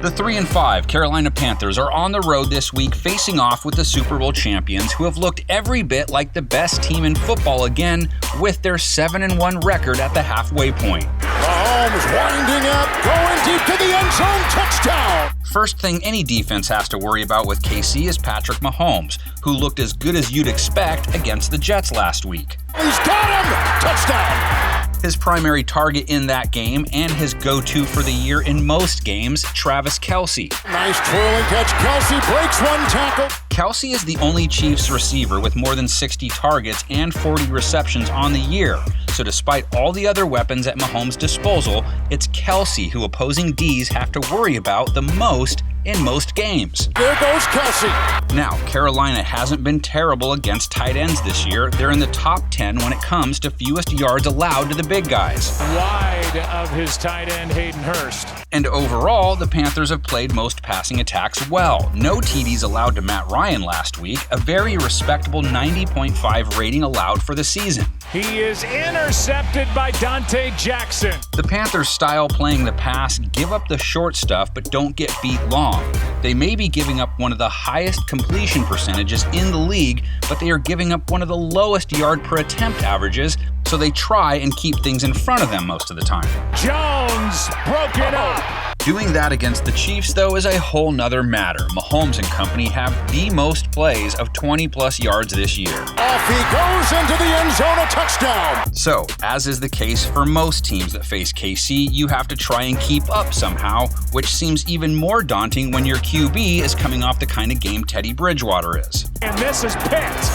The 3-5 Carolina Panthers are on the road this week facing off with the Super Bowl champions who have looked every bit like the best team in football again with their 7-1 record at the halfway point. Mahomes winding up, going deep to the end zone, touchdown! First thing any defense has to worry about with KC is Patrick Mahomes, who looked as good as you'd expect against the Jets last week. He's got him! Touchdown! His primary target in that game and his go-to for the year in most games, Travis Kelce. Nice twirling catch. Kelce breaks one tackle. Kelce is the only Chiefs receiver with more than 60 targets and 40 receptions on the year. So despite all the other weapons at Mahomes' disposal, it's Kelce who opposing Ds have to worry about the most in most games. There goes Kelce. Now, Carolina hasn't been terrible against tight ends this year. They're in the top 10 when it comes to fewest yards allowed to the big guys. Wide of his tight end, Hayden Hurst. And overall, the Panthers have played most passing attacks well. No TDs allowed to Matt Ryan last week, a very respectable 90.5 rating allowed for the season. He is intercepted by Dante Jackson. The Panthers' style playing the pass give up the short stuff but don't get beat long. They may be giving up one of the highest completion percentages in the league, but they are giving up one of the lowest yard per attempt averages, so they try and keep things in front of them most of the time. Jones broken up. Doing that against the Chiefs, though, is a whole nother matter. Mahomes and company have the most plays of 20-plus yards this year. Off he goes into the end zone, a touchdown! So, as is the case for most teams that face KC, you have to try and keep up somehow, which seems even more daunting when your QB is coming off the kind of game Teddy Bridgewater is. And this is picked.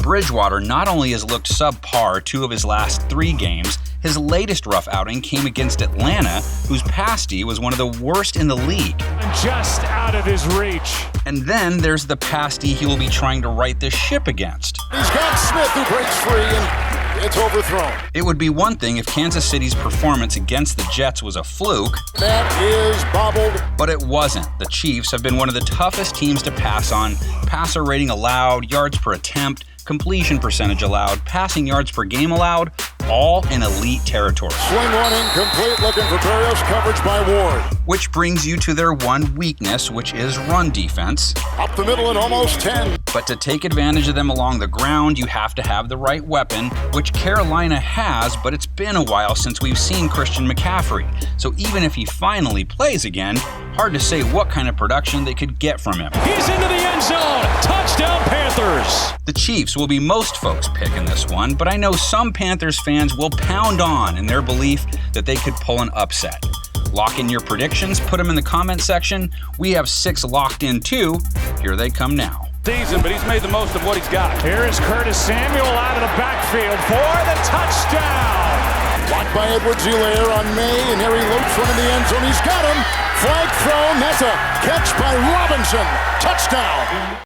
Bridgewater not only has looked subpar 2 of his last 3 games, his latest rough outing came against Atlanta, whose pass D was one of the worst in the league. And just out of his reach. And then there's the pass D he will be trying to right the ship against. He's got Smith who breaks free and it's overthrown. It would be one thing if Kansas City's performance against the Jets was a fluke. That is bobbled. But it wasn't. The Chiefs have been one of the toughest teams to pass on. Passer rating allowed, yards per attempt, completion percentage allowed, passing yards per game allowed, all in elite territory. Swing one incomplete, looking for Barrios, coverage by Ward. Which brings you to their one weakness, which is run defense. Up the middle and almost 10. But to take advantage of them along the ground, you have to have the right weapon, which Carolina has, but it's been a while since we've seen Christian McCaffrey. So even if he finally plays again, hard to say what kind of production they could get from him. He's into the end zone. Touchdown Panthers. The Chiefs will be most folks' pick in this one, but I know some Panthers fans will pound on in their belief that they could pull an upset. Lock in your predictions, put them in the comment section. We have 6 locked in too. Here they come now. Season, but he's made the most of what he's got. Here is Curtis Samuel out of the backfield for the touchdown. Blocked by Edwards-Helaire on May, and here he loops one in the end zone. He's got him. Flag thrown. That's a catch by Robinson. Touchdown.